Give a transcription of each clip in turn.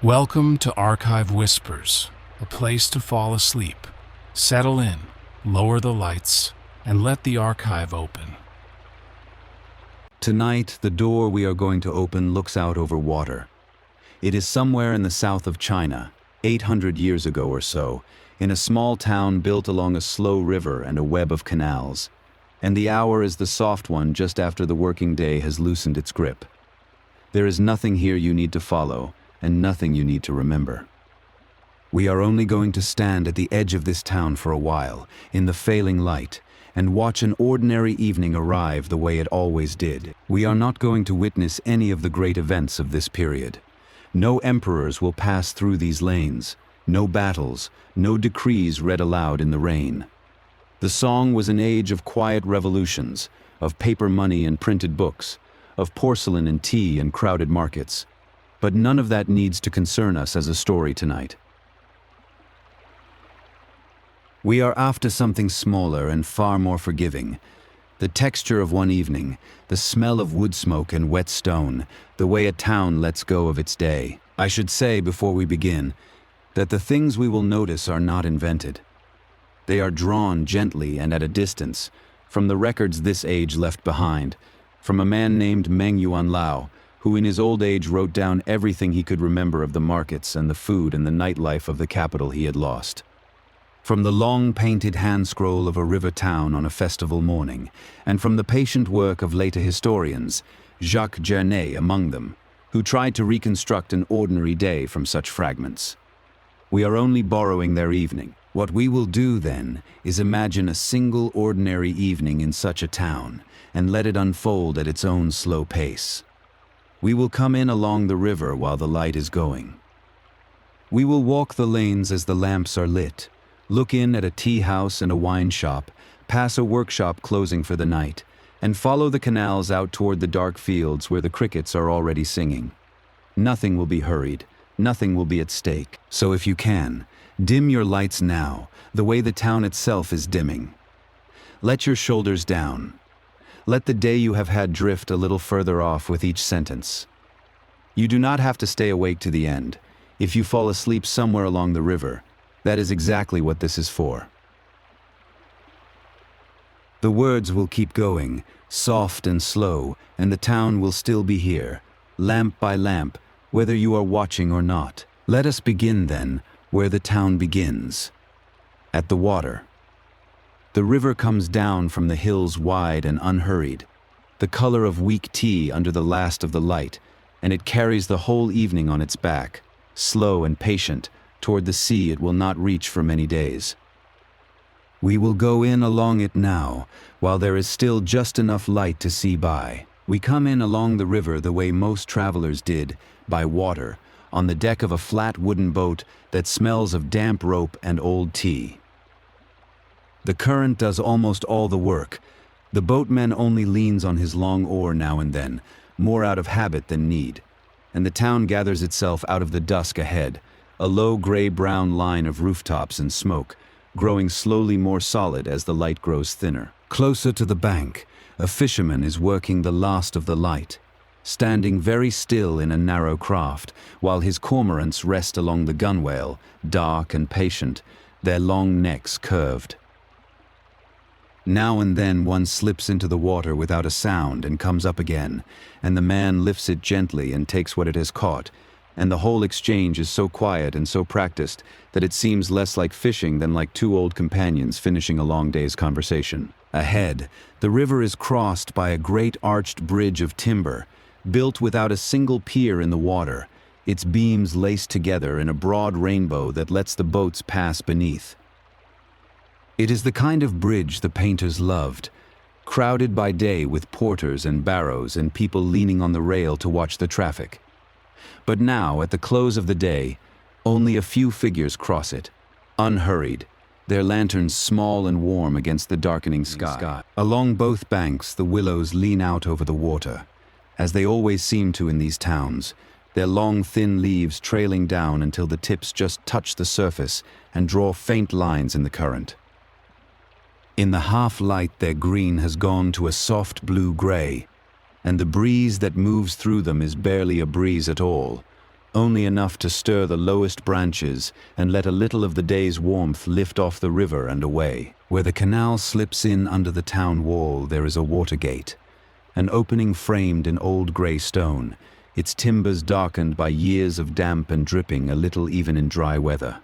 Welcome to Archive Whispers, a place to fall asleep. Settle in, lower the lights, and let the archive open. Tonight, the door we are going to open looks out over water. It is somewhere in the south of China, 800 years ago or so, in a small town built along a slow river and a web of canals. And the hour is the soft one just after the working day has loosened its grip. There is nothing here you need to follow, and nothing you need to remember. We are only going to stand at the edge of this town for a while, in the failing light, and watch an ordinary evening arrive the way it always did. We are not going to witness any of the great events of this period. No emperors will pass through these lanes, no battles, no decrees read aloud in the rain. The Song was an age of quiet revolutions, of paper money and printed books, of porcelain and tea and crowded markets. But none of that needs to concern us as a story tonight. We are after something smaller and far more forgiving. The texture of one evening, the smell of wood smoke and wet stone, the way a town lets go of its day. I should say before we begin that the things we will notice are not invented. They are drawn gently and at a distance from the records this age left behind, from a man named Meng Yuanlao, who in his old age wrote down everything he could remember of the markets and the food and the nightlife of the capital he had lost. From the long painted hand scroll of a river town on a festival morning, and from the patient work of later historians, Jacques Gernet among them, who tried to reconstruct an ordinary day from such fragments. We are only borrowing their evening. What we will do then is imagine a single ordinary evening in such a town, and let it unfold at its own slow pace. We will come in along the river while the light is going. We will walk the lanes as the lamps are lit, look in at a tea house and a wine shop, pass a workshop closing for the night, and follow the canals out toward the dark fields where the crickets are already singing. Nothing will be hurried, nothing will be at stake. So if you can, dim your lights now, the way the town itself is dimming. Let your shoulders down. Let the day you have had drift a little further off with each sentence. You do not have to stay awake to the end. If you fall asleep somewhere along the river, that is exactly what this is for. The words will keep going, soft and slow, and the town will still be here, lamp by lamp, whether you are watching or not. Let us begin then, where the town begins, at the water. The river comes down from the hills wide and unhurried, the color of weak tea under the last of the light, and it carries the whole evening on its back, slow and patient, toward the sea it will not reach for many days. We will go in along it now, while there is still just enough light to see by. We come in along the river the way most travelers did, by water, on the deck of a flat wooden boat that smells of damp rope and old tea. The current does almost all the work. The boatman only leans on his long oar now and then, more out of habit than need, and the town gathers itself out of the dusk ahead, a low gray-brown line of rooftops and smoke, growing slowly more solid as the light grows thinner. Closer to the bank, a fisherman is working the last of the light, standing very still in a narrow craft, while his cormorants rest along the gunwale, dark and patient, their long necks curved. Now and then one slips into the water without a sound and comes up again, and the man lifts it gently and takes what it has caught, and the whole exchange is so quiet and so practiced that it seems less like fishing than like two old companions finishing a long day's conversation. Ahead, the river is crossed by a great arched bridge of timber, built without a single pier in the water, its beams laced together in a broad rainbow that lets the boats pass beneath. It is the kind of bridge the painters loved, crowded by day with porters and barrows and people leaning on the rail to watch the traffic. But now, at the close of the day, only a few figures cross it, unhurried, their lanterns small and warm against the darkening sky. Along both banks, the willows lean out over the water, as they always seem to in these towns, their long thin leaves trailing down until the tips just touch the surface and draw faint lines in the current. In the half-light their green has gone to a soft blue-gray, and the breeze that moves through them is barely a breeze at all, only enough to stir the lowest branches and let a little of the day's warmth lift off the river and away. Where the canal slips in under the town wall, there is a water gate, an opening framed in old grey stone, its timbers darkened by years of damp and dripping a little even in dry weather.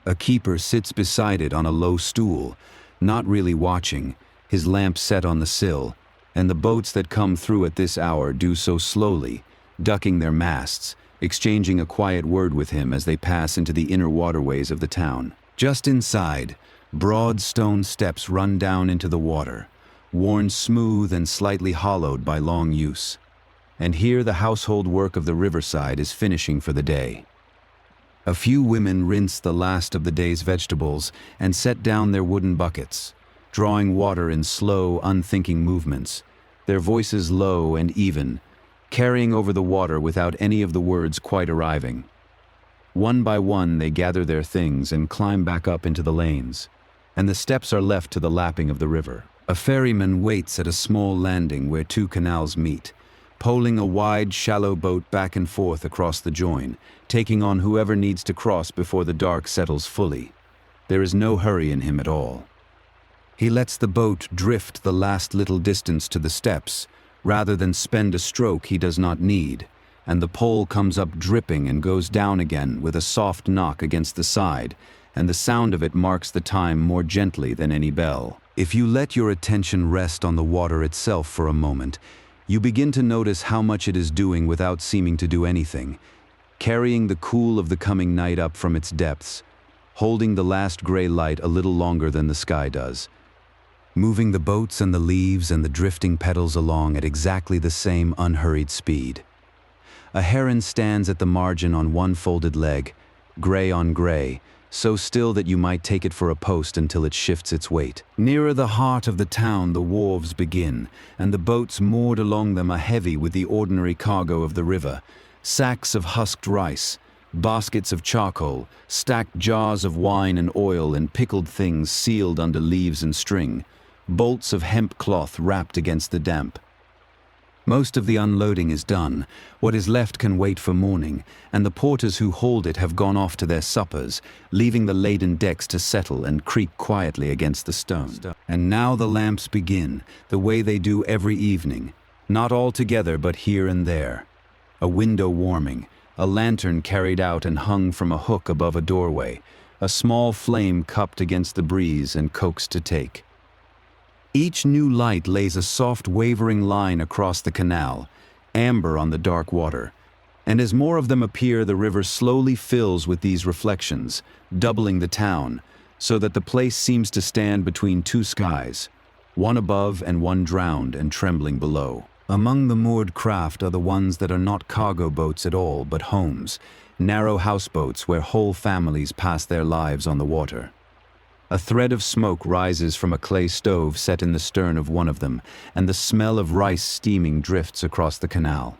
A keeper sits beside it on a low stool, not really watching, his lamp set on the sill, and the boats that come through at this hour do so slowly, ducking their masts, exchanging a quiet word with him as they pass into the inner waterways of the town. Just inside, broad stone steps run down into the water, worn smooth and slightly hollowed by long use. And here the household work of the riverside is finishing for the day. A few women rinse the last of the day's vegetables and set down their wooden buckets, drawing water in slow, unthinking movements, their voices low and even, carrying over the water without any of the words quite arriving. One by one they gather their things and climb back up into the lanes, and the steps are left to the lapping of the river. A ferryman waits at a small landing where two canals meet, poling a wide, shallow boat back and forth across the join, taking on whoever needs to cross before the dark settles fully. There is no hurry in him at all. He lets the boat drift the last little distance to the steps, rather than spend a stroke he does not need, and the pole comes up dripping and goes down again with a soft knock against the side, and the sound of it marks the time more gently than any bell. If you let your attention rest on the water itself for a moment, you begin to notice how much it is doing without seeming to do anything, carrying the cool of the coming night up from its depths, holding the last gray light a little longer than the sky does, moving the boats and the leaves and the drifting petals along at exactly the same unhurried speed. A heron stands at the margin on one folded leg, gray on gray, so still that you might take it for a post until it shifts its weight. Nearer the heart of the town the wharves begin, and the boats moored along them are heavy with the ordinary cargo of the river, sacks of husked rice, baskets of charcoal, stacked jars of wine and oil and pickled things sealed under leaves and string, bolts of hemp cloth wrapped against the damp. Most of the unloading is done. What is left can wait for morning, and the porters who hold it have gone off to their suppers, leaving the laden decks to settle and creak quietly against the stone. And now the lamps begin, the way they do every evening, not all together but here and there. A window warming, a lantern carried out and hung from a hook above a doorway, a small flame cupped against the breeze and coaxed to take. Each new light lays a soft wavering line across the canal, amber on the dark water, and as more of them appear, the river slowly fills with these reflections, doubling the town, so that the place seems to stand between two skies, one above and one drowned and trembling below. Among the moored craft are the ones that are not cargo boats at all, but homes, narrow houseboats where whole families pass their lives on the water. A thread of smoke rises from a clay stove set in the stern of one of them, and the smell of rice steaming drifts across the canal.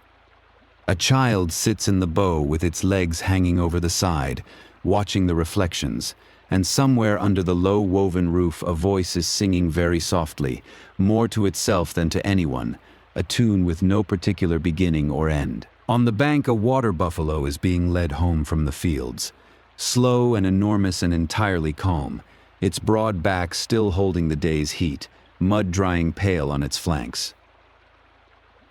A child sits in the bow with its legs hanging over the side, watching the reflections, and somewhere under the low woven roof a voice is singing very softly, more to itself than to anyone, a tune with no particular beginning or end. On the bank a water buffalo is being led home from the fields, slow and enormous and entirely calm, its broad back still holding the day's heat, mud drying pale on its flanks.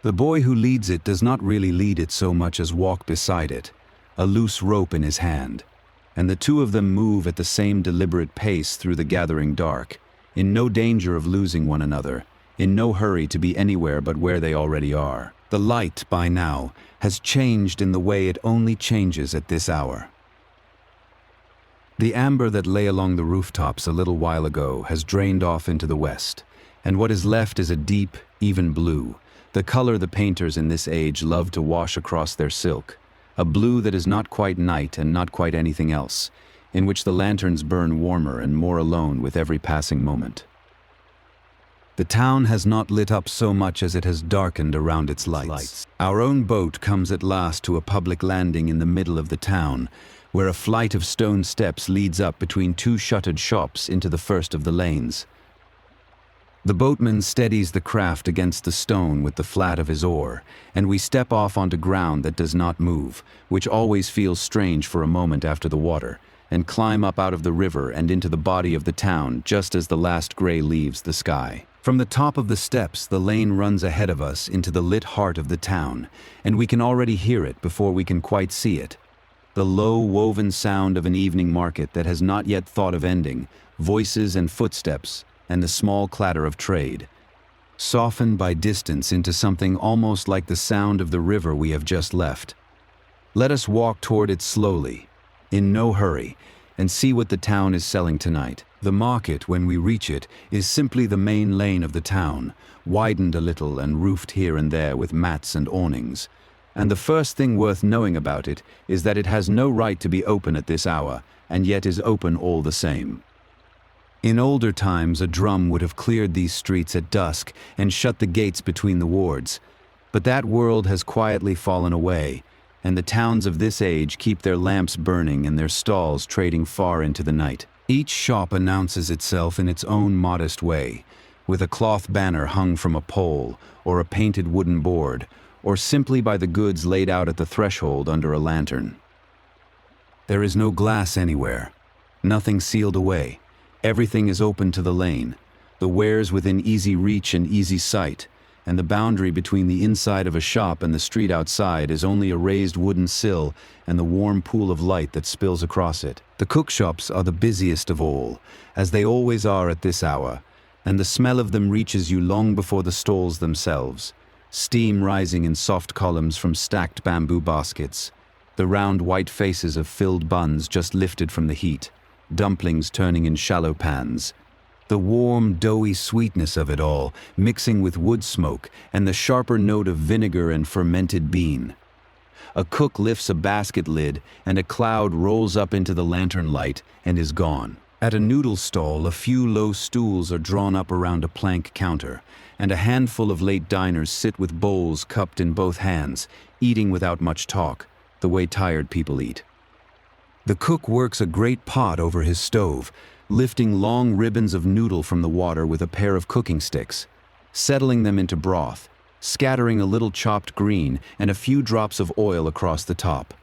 The boy who leads it does not really lead it so much as walk beside it, a loose rope in his hand, and the two of them move at the same deliberate pace through the gathering dark, in no danger of losing one another, in no hurry to be anywhere but where they already are. The light, by now, has changed in the way it only changes at this hour. The amber that lay along the rooftops a little while ago has drained off into the west, and what is left is a deep, even blue, the color the painters in this age love to wash across their silk, a blue that is not quite night and not quite anything else, in which the lanterns burn warmer and more alone with every passing moment. The town has not lit up so much as it has darkened around its lights. Our own boat comes at last to a public landing in the middle of the town, where a flight of stone steps leads up between two shuttered shops into the first of the lanes. The boatman steadies the craft against the stone with the flat of his oar, and we step off onto ground that does not move, which always feels strange for a moment after the water, and climb up out of the river and into the body of the town just as the last gray leaves the sky. From the top of the steps, the lane runs ahead of us into the lit heart of the town, and we can already hear it before we can quite see it. The low, woven sound of an evening market that has not yet thought of ending, voices and footsteps, and the small clatter of trade, softened by distance into something almost like the sound of the river we have just left. Let us walk toward it slowly, in no hurry, and see what the town is selling tonight. The market, when we reach it, is simply the main lane of the town, widened a little and roofed here and there with mats and awnings. And the first thing worth knowing about it is that it has no right to be open at this hour, and yet is open all the same. In older times, a drum would have cleared these streets at dusk and shut the gates between the wards, but that world has quietly fallen away, and the towns of this age keep their lamps burning and their stalls trading far into the night. Each shop announces itself in its own modest way, with a cloth banner hung from a pole, or a painted wooden board, or simply by the goods laid out at the threshold under a lantern. There is no glass anywhere, nothing sealed away. Everything is open to the lane, the wares within easy reach and easy sight, and the boundary between the inside of a shop and the street outside is only a raised wooden sill and the warm pool of light that spills across it. The cookshops are the busiest of all, as they always are at this hour, and the smell of them reaches you long before the stalls themselves, steam rising in soft columns from stacked bamboo baskets, the round white faces of filled buns just lifted from the heat, dumplings turning in shallow pans, the warm, doughy sweetness of it all mixing with wood smoke and the sharper note of vinegar and fermented bean. A cook lifts a basket lid and a cloud rolls up into the lantern light and is gone. At a noodle stall, a few low stools are drawn up around a plank counter, and a handful of late diners sit with bowls cupped in both hands, eating without much talk, the way tired people eat. The cook works a great pot over his stove, lifting long ribbons of noodle from the water with a pair of cooking sticks, settling them into broth, scattering a little chopped green and a few drops of oil across the top.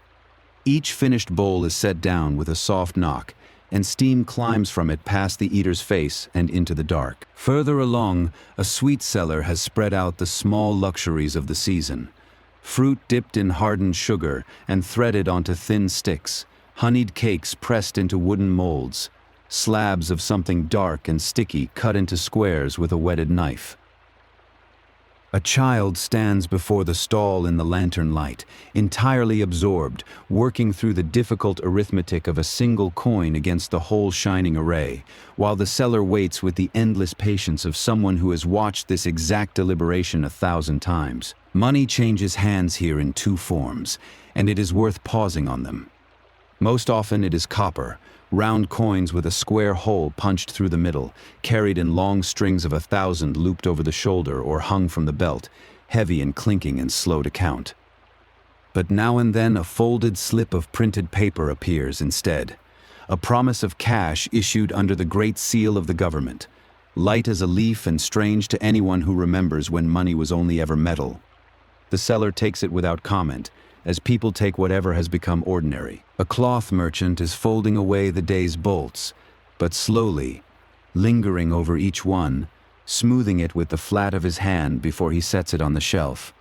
Each finished bowl is set down with a soft knock, and steam climbs from it past the eater's face and into the dark. Further along, a sweet seller has spread out the small luxuries of the season. Fruit dipped in hardened sugar and threaded onto thin sticks, honeyed cakes pressed into wooden molds, slabs of something dark and sticky cut into squares with a whetted knife. A child stands before the stall in the lantern light, entirely absorbed, working through the difficult arithmetic of a single coin against the whole shining array, while the seller waits with the endless patience of someone who has watched this exact deliberation 1,000 times. Money changes hands here in two forms, and it is worth pausing on them. Most often it is copper, round coins with a square hole punched through the middle, carried in long strings of 1,000 looped over the shoulder or hung from the belt, heavy and clinking and slow to count. But now and then a folded slip of printed paper appears instead, a promise of cash issued under the great seal of the government, light as a leaf and strange to anyone who remembers when money was only ever metal. The seller takes it without comment, as people take whatever has become ordinary. A cloth merchant is folding away the day's bolts, but slowly, lingering over each one, smoothing it with the flat of his hand before he sets it on the shelf.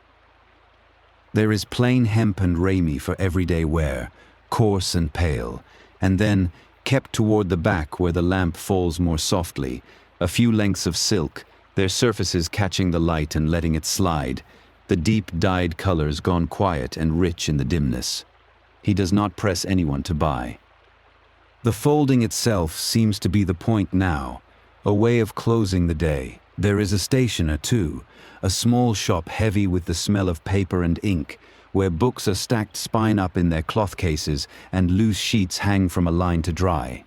There is plain hemp and ramie for everyday wear, coarse and pale, and then, kept toward the back where the lamp falls more softly, a few lengths of silk, their surfaces catching the light and letting it slide, the deep dyed colors gone quiet and rich in the dimness. He does not press anyone to buy. The folding itself seems to be the point now, a way of closing the day. There is a stationer too, a small shop heavy with the smell of paper and ink, where books are stacked spine up in their cloth cases and loose sheets hang from a line to dry.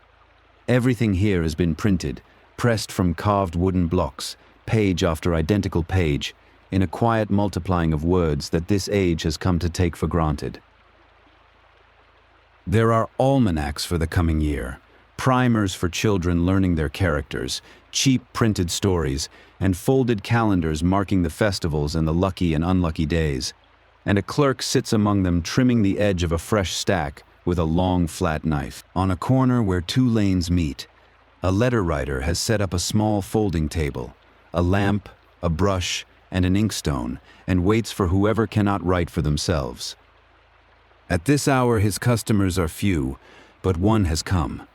Everything here has been printed, pressed from carved wooden blocks, page after identical page, in a quiet multiplying of words that this age has come to take for granted. There are almanacs for the coming year, primers for children learning their characters, cheap printed stories, and folded calendars marking the festivals and the lucky and unlucky days. And a clerk sits among them trimming the edge of a fresh stack with a long flat knife. On a corner where two lanes meet, a letter writer has set up a small folding table, a lamp, a brush, and an inkstone, and waits for whoever cannot write for themselves. At this hour his customers are few, but one has come.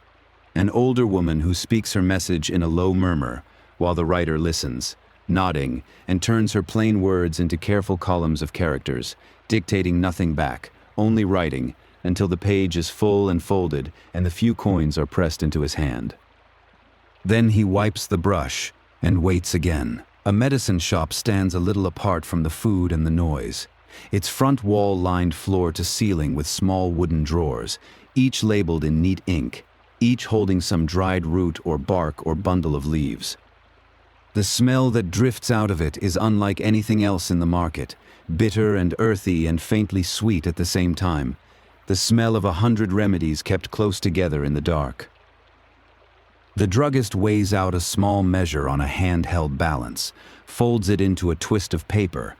An older woman who speaks her message in a low murmur, while the writer listens, nodding, and turns her plain words into careful columns of characters, dictating nothing back, only writing, until the page is full and folded and the few coins are pressed into his hand. Then he wipes the brush and waits again. A medicine shop stands a little apart from the food and the noise, its front wall lined floor to ceiling with small wooden drawers, each labeled in neat ink, each holding some dried root or bark or bundle of leaves. The smell that drifts out of it is unlike anything else in the market, bitter and earthy and faintly sweet at the same time, the smell of 100 remedies kept close together in the dark. The druggist weighs out a small measure on a handheld balance, folds it into a twist of paper,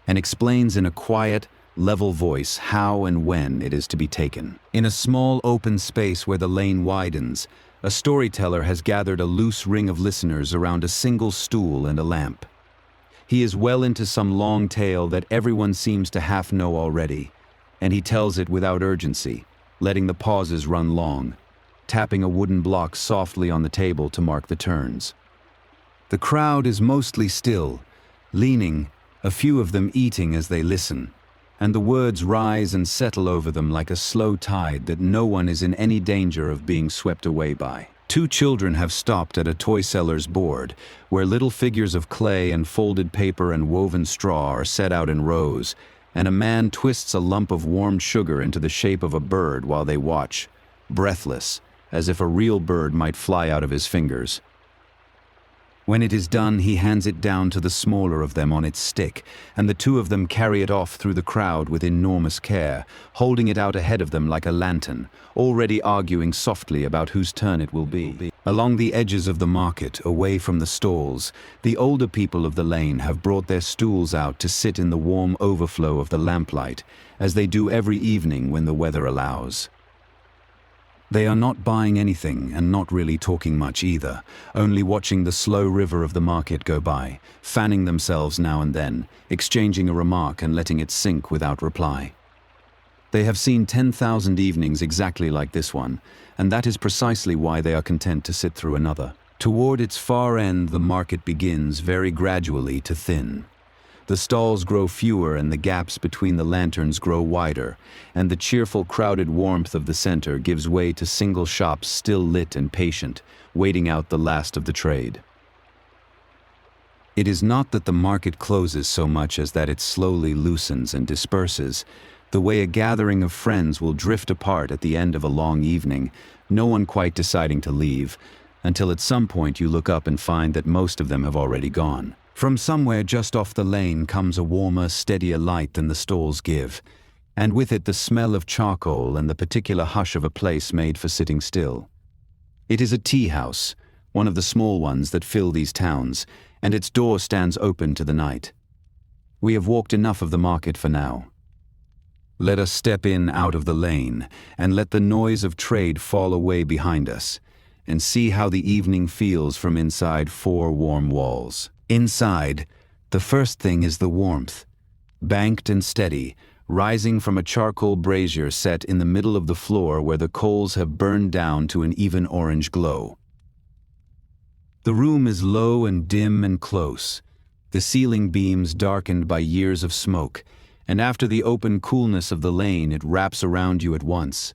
and explains in a quiet, level voice how and when it is to be taken. In a small open space where the lane widens, a storyteller has gathered a loose ring of listeners around a single stool and a lamp. He is well into some long tale that everyone seems to half know already, and he tells it without urgency, letting the pauses run long, tapping a wooden block softly on the table to mark the turns. The crowd is mostly still, leaning, a few of them eating as they listen, and the words rise and settle over them like a slow tide that no one is in any danger of being swept away by. Two children have stopped at a toy seller's board, where little figures of clay and folded paper and woven straw are set out in rows, and a man twists a lump of warmed sugar into the shape of a bird while they watch, breathless, as if a real bird might fly out of his fingers. When it is done, he hands it down to the smaller of them on its stick, and the two of them carry it off through the crowd with enormous care, holding it out ahead of them like a lantern, already arguing softly about whose turn it will be. Along the edges of the market, away from the stalls, the older people of the lane have brought their stools out to sit in the warm overflow of the lamplight, as they do every evening when the weather allows. They are not buying anything and not really talking much either, only watching the slow river of the market go by, fanning themselves now and then, exchanging a remark and letting it sink without reply. They have seen 10,000 evenings exactly like this one, and that is precisely why they are content to sit through another. Toward its far end, the market begins very gradually to thin. The stalls grow fewer and the gaps between the lanterns grow wider, and the cheerful, crowded warmth of the center gives way to single shops still lit and patient, waiting out the last of the trade. It is not that the market closes so much as that it slowly loosens and disperses, the way a gathering of friends will drift apart at the end of a long evening, no one quite deciding to leave, until at some point you look up and find that most of them have already gone. From somewhere just off the lane comes a warmer, steadier light than the stalls give, and with it the smell of charcoal and the particular hush of a place made for sitting still. It is a tea house, one of the small ones that fill these towns, and its door stands open to the night. We have walked enough of the market for now. Let us step in out of the lane, and let the noise of trade fall away behind us, and see how the evening feels from inside four warm walls. Inside, the first thing is the warmth, banked and steady, rising from a charcoal brazier set in the middle of the floor where the coals have burned down to an even orange glow. The room is low and dim and close, the ceiling beams darkened by years of smoke, and after the open coolness of the lane it wraps around you at once.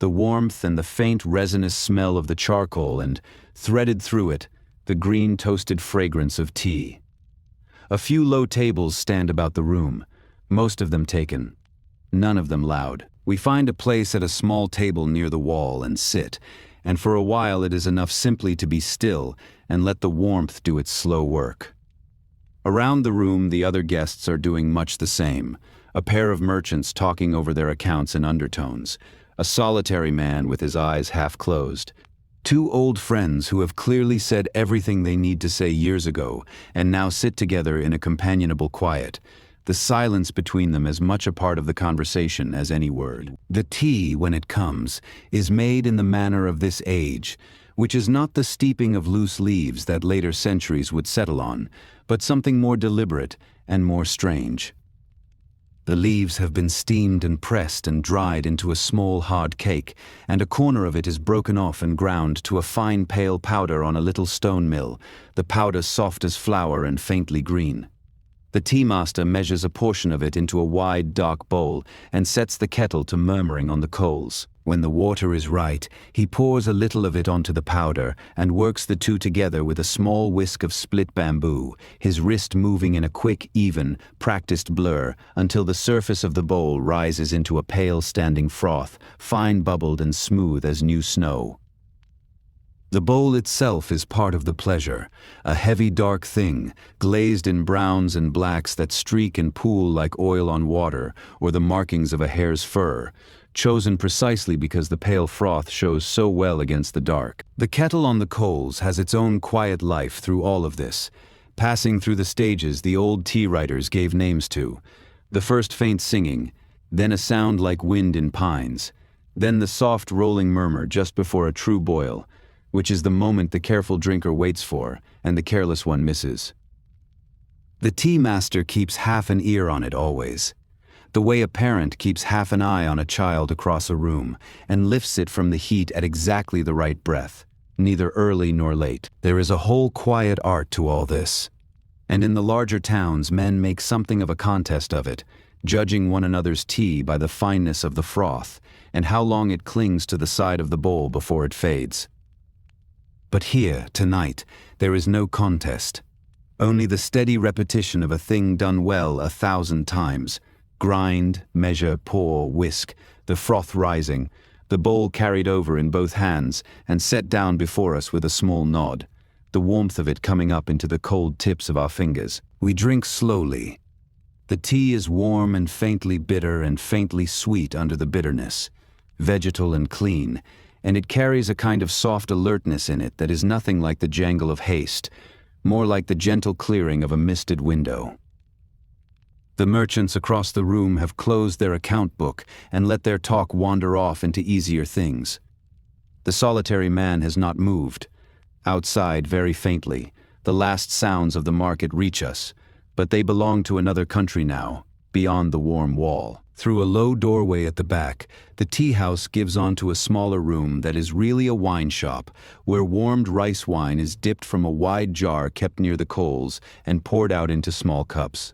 The warmth and the faint resinous smell of the charcoal and, threaded through it, the green toasted fragrance of tea. A few low tables stand about the room, most of them taken, none of them loud. We find a place at a small table near the wall and sit, and for a while it is enough simply to be still and let the warmth do its slow work. Around the room the other guests are doing much the same, a pair of merchants talking over their accounts in undertones, a solitary man with his eyes half closed, Two old friends who have clearly said everything they need to say years ago and now sit together in a companionable quiet. The silence between them as much a part of the conversation as any word. The tea, when it comes, is made in the manner of this age, which is not the steeping of loose leaves that later centuries would settle on, but something more deliberate and more strange. The leaves have been steamed and pressed and dried into a small hard cake, and a corner of it is broken off and ground to a fine pale powder on a little stone mill, the powder soft as flour and faintly green. The tea master measures a portion of it into a wide, dark bowl and sets the kettle to murmuring on the coals. When the water is right, he pours a little of it onto the powder and works the two together with a small whisk of split bamboo, his wrist moving in a quick, even, practiced blur until the surface of the bowl rises into a pale standing froth, fine bubbled and smooth as new snow. The bowl itself is part of the pleasure, a heavy dark thing, glazed in browns and blacks that streak and pool like oil on water or the markings of a hare's fur, chosen precisely because the pale froth shows so well against the dark. The kettle on the coals has its own quiet life through all of this, passing through the stages the old tea writers gave names to. The first faint singing, then a sound like wind in pines, then the soft rolling murmur just before a true boil, which is the moment the careful drinker waits for and the careless one misses. The tea master keeps half an ear on it always, the way a parent keeps half an eye on a child across a room and lifts it from the heat at exactly the right breath, neither early nor late. There is a whole quiet art to all this, and in the larger towns men make something of a contest of it, judging one another's tea by the fineness of the froth and how long it clings to the side of the bowl before it fades. But here, tonight, there is no contest, only the steady repetition of a thing done well 1,000 times. Grind, measure, pour, whisk, the froth rising, the bowl carried over in both hands and set down before us with a small nod, the warmth of it coming up into the cold tips of our fingers. We drink slowly. The tea is warm and faintly bitter and faintly sweet under the bitterness, vegetal and clean, and it carries a kind of soft alertness in it that is nothing like the jangle of haste, more like the gentle clearing of a misted window. The merchants across the room have closed their account book and let their talk wander off into easier things. The solitary man has not moved. Outside, very faintly, the last sounds of the market reach us, but they belong to another country now, beyond the warm wall. Through a low doorway at the back, the tea house gives onto a smaller room that is really a wine shop, where warmed rice wine is dipped from a wide jar kept near the coals and poured out into small cups.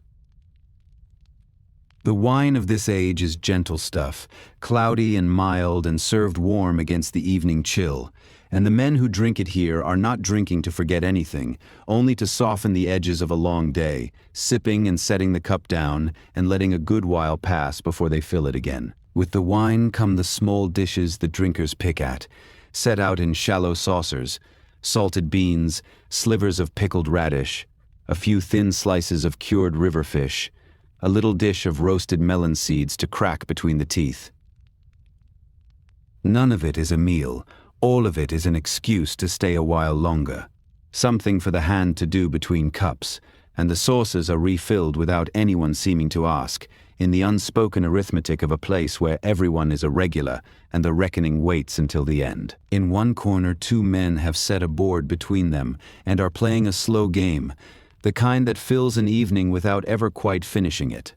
The wine of this age is gentle stuff, cloudy and mild and served warm against the evening chill, and the men who drink it here are not drinking to forget anything, only to soften the edges of a long day, sipping and setting the cup down and letting a good while pass before they fill it again. With the wine come the small dishes the drinkers pick at, set out in shallow saucers, salted beans, slivers of pickled radish, a few thin slices of cured river fish, a little dish of roasted melon seeds to crack between the teeth. None of it is a meal, all of it is an excuse to stay a while longer, something for the hand to do between cups, and the saucers are refilled without anyone seeming to ask, in the unspoken arithmetic of a place where everyone is a regular and the reckoning waits until the end. In one corner 2 men have set a board between them and are playing a slow game, the kind that fills an evening without ever quite finishing it.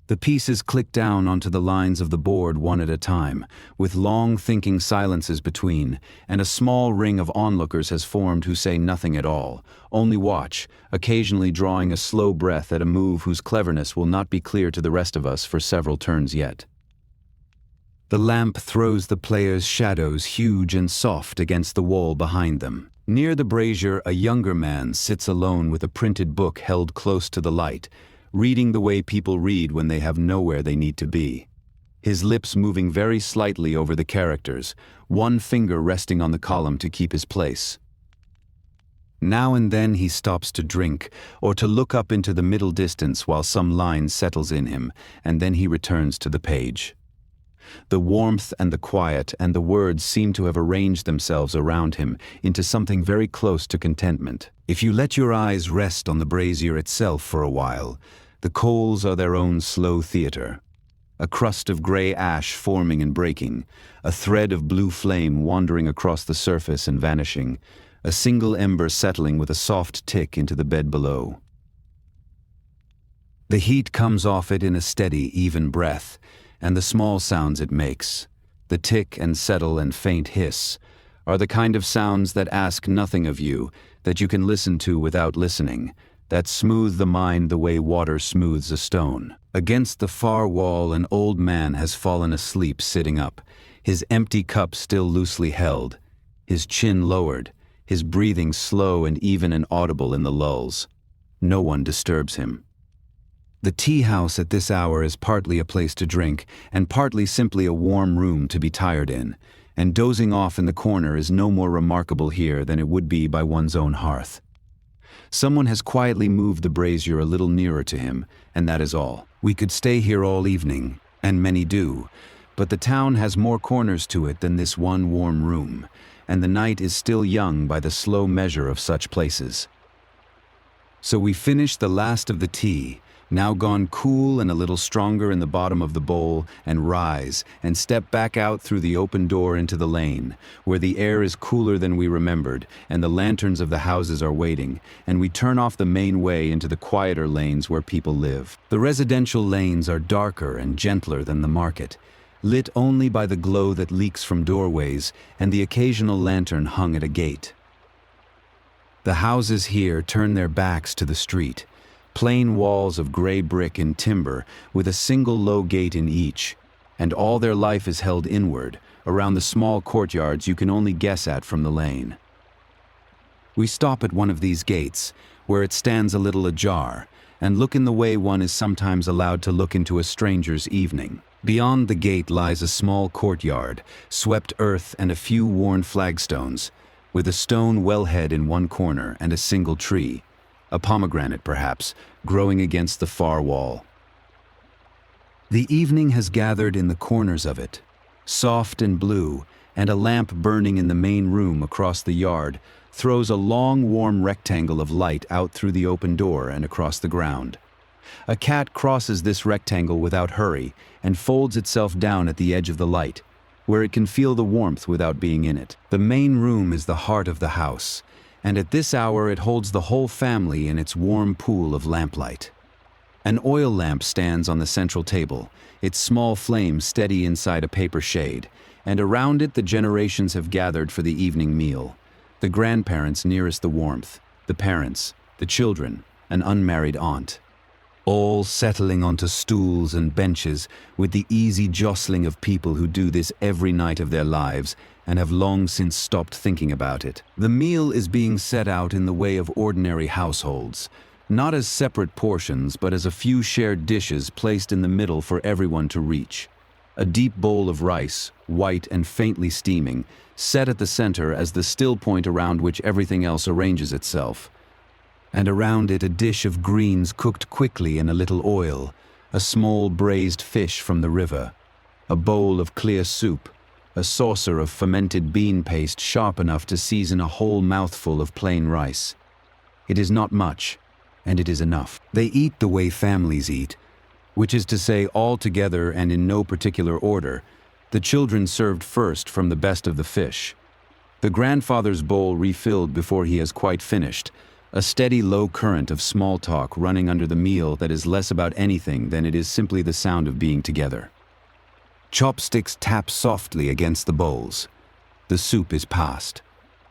The pieces click down onto the lines of the board one at a time, with long thinking silences between, and a small ring of onlookers has formed who say nothing at all, only watch, occasionally drawing a slow breath at a move whose cleverness will not be clear to the rest of us for several turns yet. The lamp throws the players' shadows huge and soft against the wall behind them. Near the brazier, a younger man sits alone with a printed book held close to the light, reading the way people read when they have nowhere they need to be. His lips moving very slightly over the characters, one finger resting on the column to keep his place. Now and then he stops to drink, or to look up into the middle distance while some line settles in him, and then he returns to the page. The warmth and the quiet and the words seem to have arranged themselves around him into something very close to contentment. If you let your eyes rest on the brazier itself for a while, the coals are their own slow theater. A crust of gray ash forming and breaking, a thread of blue flame wandering across the surface and vanishing, a single ember settling with a soft tick into the bed below. The heat comes off it in a steady, even breath, and the small sounds it makes, the tick and settle and faint hiss, are the kind of sounds that ask nothing of you, that you can listen to without listening, that smooth the mind the way water smooths a stone. Against the far wall an old man has fallen asleep sitting up, his empty cup still loosely held, his chin lowered, his breathing slow and even and audible in the lulls. No one disturbs him. The tea house at this hour is partly a place to drink, and partly simply a warm room to be tired in, and dozing off in the corner is no more remarkable here than it would be by one's own hearth. Someone has quietly moved the brazier a little nearer to him, and that is all. We could stay here all evening, and many do, but the town has more corners to it than this one warm room, and the night is still young by the slow measure of such places. So we finish the last of the tea, now gone cool and a little stronger in the bottom of the bowl, and rise and step back out through the open door into the lane, where the air is cooler than we remembered, and the lanterns of the houses are waiting, and we turn off the main way into the quieter lanes where people live. The residential lanes are darker and gentler than the market, lit only by the glow that leaks from doorways and the occasional lantern hung at a gate. The houses here turn their backs to the street, plain walls of gray brick and timber with a single low gate in each, and all their life is held inward, around the small courtyards you can only guess at from the lane. We stop at one of these gates, where it stands a little ajar, and look in the way one is sometimes allowed to look into a stranger's evening. Beyond the gate lies a small courtyard, swept earth and a few worn flagstones, with a stone wellhead in one corner and a single tree, a pomegranate perhaps, growing against the far wall. The evening has gathered in the corners of it, soft and blue, and a lamp burning in the main room across the yard throws a long warm rectangle of light out through the open door and across the ground. A cat crosses this rectangle without hurry and folds itself down at the edge of the light, where it can feel the warmth without being in it. The main room is the heart of the house, and at this hour it holds the whole family in its warm pool of lamplight. An oil lamp stands on the central table, its small flame steady inside a paper shade, and around it the generations have gathered for the evening meal. The grandparents nearest the warmth, the parents, the children, an unmarried aunt. All settling onto stools and benches with the easy jostling of people who do this every night of their lives and have long since stopped thinking about it. The meal is being set out in the way of ordinary households, not as separate portions but as a few shared dishes placed in the middle for everyone to reach. A deep bowl of rice, white and faintly steaming, set at the center as the still point around which everything else arranges itself. And around it a dish of greens cooked quickly in a little oil, a small braised fish from the river, a bowl of clear soup, a saucer of fermented bean paste sharp enough to season a whole mouthful of plain rice. It is not much, and it is enough. They eat the way families eat, which is to say all together and in no particular order, the children served first from the best of the fish. The grandfather's bowl refilled before he has quite finished, a steady low current of small talk running under the meal that is less about anything than it is simply the sound of being together. Chopsticks tap softly against the bowls. The soup is passed.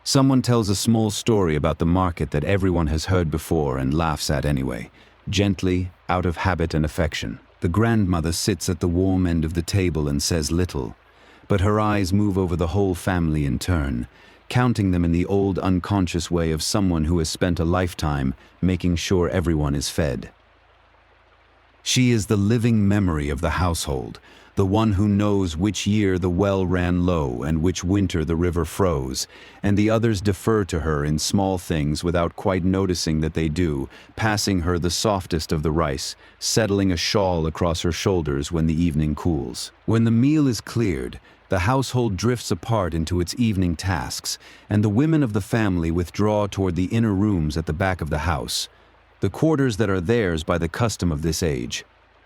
Someone tells a small story about the market that everyone has heard before and laughs at anyway, gently, out of habit and affection. The grandmother sits at the warm end of the table and says little, but her eyes move over the whole family in turn, counting them in the old unconscious way of someone who has spent a lifetime making sure everyone is fed. She is the living memory of the household, the one who knows which year the well ran low and which winter the river froze, and the others defer to her in small things without quite noticing that they do, passing her the softest of the rice, settling a shawl across her shoulders when the evening cools. When the meal is cleared, the household drifts apart into its evening tasks, and the women of the family withdraw toward the inner rooms at the back of the house, the quarters that are theirs by the custom of this age,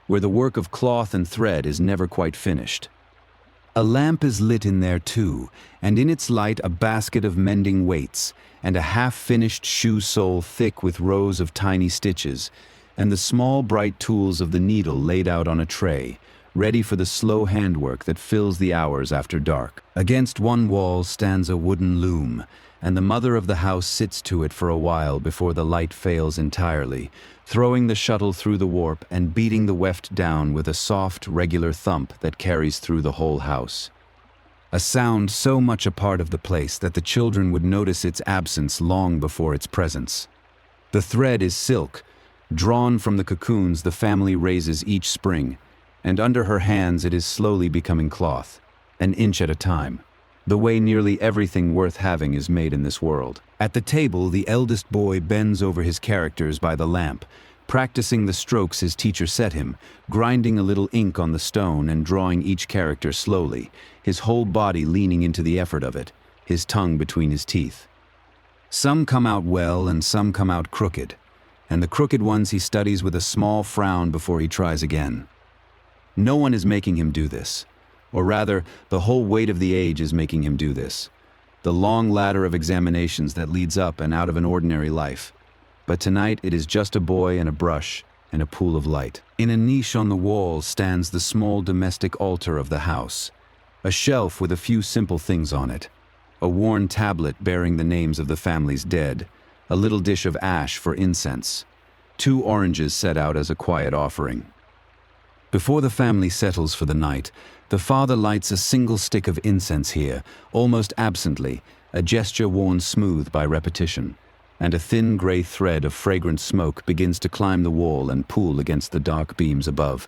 where the work of cloth and thread is never quite finished. A lamp is lit in there too, and in its light a basket of mending weights, and a half-finished shoe sole thick with rows of tiny stitches, and the small bright tools of the needle laid out on a tray, ready for the slow handwork that fills the hours after dark. Against one wall stands a wooden loom, and the mother of the house sits to it for a while before the light fails entirely, throwing the shuttle through the warp and beating the weft down with a soft, regular thump that carries through the whole house. A sound so much a part of the place that the children would notice its absence long before its presence. The thread is silk, drawn from the cocoons the family raises each spring, and under her hands it is slowly becoming cloth, an inch at a time, the way nearly everything worth having is made in this world. At the table, the eldest boy bends over his characters by the lamp, practicing the strokes his teacher set him, grinding a little ink on the stone and drawing each character slowly, his whole body leaning into the effort of it, his tongue between his teeth. Some come out well and some come out crooked, and the crooked ones he studies with a small frown before he tries again. No one is making him do this. Or rather, the whole weight of the age is making him do this. The long ladder of examinations that leads up and out of an ordinary life. But tonight it is just a boy and a brush and a pool of light. In a niche on the wall stands the small domestic altar of the house. A shelf with a few simple things on it. A worn tablet bearing the names of the family's dead. A little dish of ash for incense. 2 oranges set out as a quiet offering. Before the family settles for the night, the father lights a single stick of incense here, almost absently, a gesture worn smooth by repetition, and a thin gray thread of fragrant smoke begins to climb the wall and pool against the dark beams above,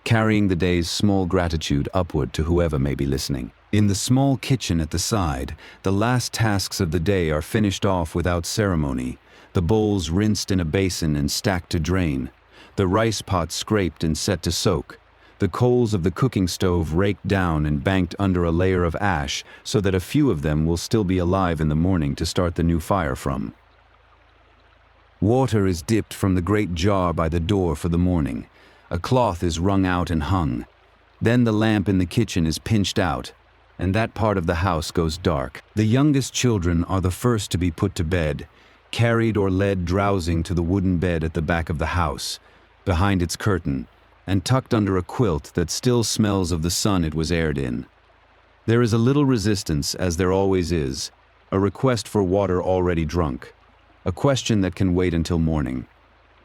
carrying the day's small gratitude upward to whoever may be listening. In the small kitchen at the side, the last tasks of the day are finished off without ceremony, the bowls rinsed in a basin and stacked to drain, the rice pot scraped and set to soak, the coals of the cooking stove raked down and banked under a layer of ash so that a few of them will still be alive in the morning to start the new fire from. Water is dipped from the great jar by the door for the morning. A cloth is wrung out and hung. Then the lamp in the kitchen is pinched out, and that part of the house goes dark. The youngest children are the first to be put to bed, carried or led drowsing to the wooden bed at the back of the house, behind its curtain, and tucked under a quilt that still smells of the sun it was aired in. There is a little resistance, as there always is, a request for water already drunk, a question that can wait until morning,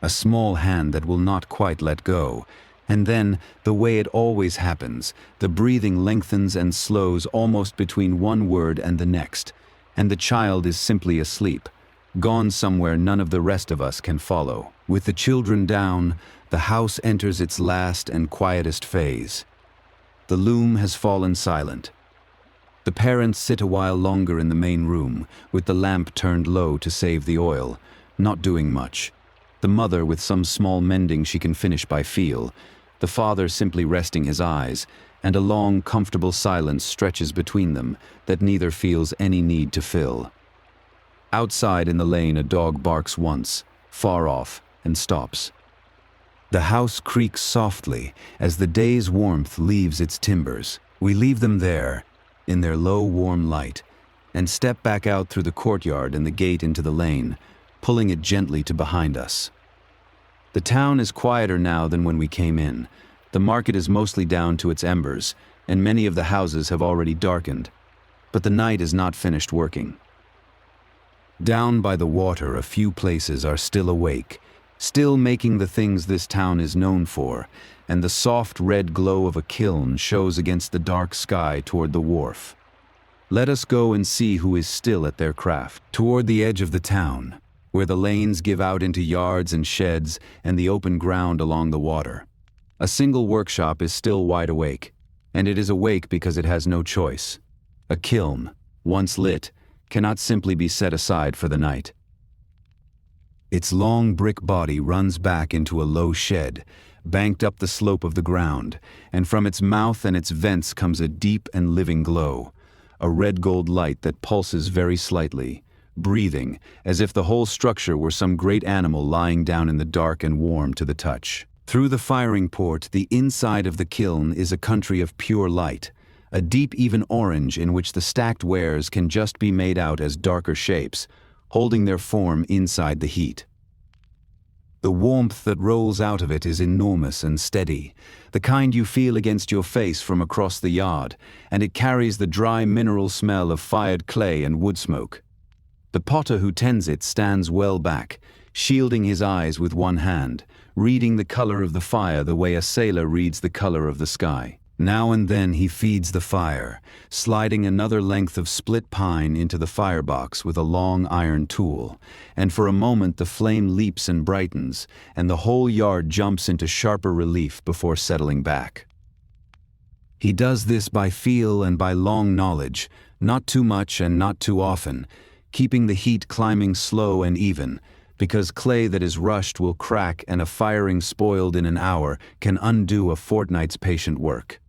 a small hand that will not quite let go, and then, the way it always happens, the breathing lengthens and slows almost between one word and the next, and the child is simply asleep, gone somewhere none of the rest of us can follow. With the children down, the house enters its last and quietest phase. The loom has fallen silent. The parents sit a while longer in the main room, with the lamp turned low to save the oil, not doing much. The mother with some small mending she can finish by feel, the father simply resting his eyes, and a long, comfortable silence stretches between them that neither feels any need to fill. Outside in the lane a dog barks once, far off, and stops. The house creaks softly as the day's warmth leaves its timbers. We leave them there, in their low, warm light, and step back out through the courtyard and the gate into the lane, pulling it gently to behind us. The town is quieter now than when we came in. The market is mostly down to its embers, and many of the houses have already darkened, but the night is not finished working. Down by the water, a few places are still awake, still making the things this town is known for, and the soft red glow of a kiln shows against the dark sky toward the wharf. Let us go and see who is still at their craft. Toward the edge of the town, where the lanes give out into yards and sheds and the open ground along the water, A single workshop is still wide awake, and it is awake because it has no choice. A kiln, once lit, cannot simply be set aside for the night. Its long brick body runs back into a low shed, banked up the slope of the ground, and from its mouth and its vents comes a deep and living glow, a red-gold light that pulses very slightly, breathing, as if the whole structure were some great animal lying down in the dark and warm to the touch. Through the firing port, the inside of the kiln is a country of pure light, a deep even orange in which the stacked wares can just be made out as darker shapes, holding their form inside the heat. The warmth that rolls out of it is enormous and steady, the kind you feel against your face from across the yard, and it carries the dry mineral smell of fired clay and wood smoke. The potter who tends it stands well back, shielding his eyes with one hand, reading the color of the fire the way a sailor reads the color of the sky. Now and then he feeds the fire, sliding another length of split pine into the firebox with a long iron tool, and for a moment the flame leaps and brightens, and the whole yard jumps into sharper relief before settling back. He does this by feel and by long knowledge, not too much and not too often, keeping the heat climbing slow and even, because clay that is rushed will crack and a firing spoiled in an hour can undo a fortnight's patient work.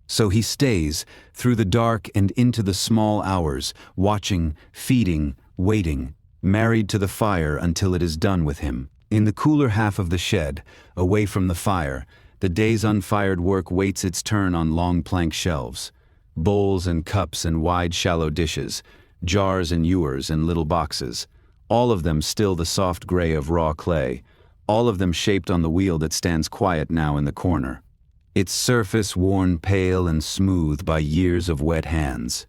So he stays, through the dark and into the small hours, watching, feeding, waiting, married to the fire until it is done with him. In the cooler half of the shed, away from the fire, the day's unfired work waits its turn on long plank shelves. Bowls and cups and wide shallow dishes, jars and ewers and little boxes, all of them still the soft gray of raw clay, all of them shaped on the wheel that stands quiet now in the corner, its surface worn pale and smooth by years of wet hands.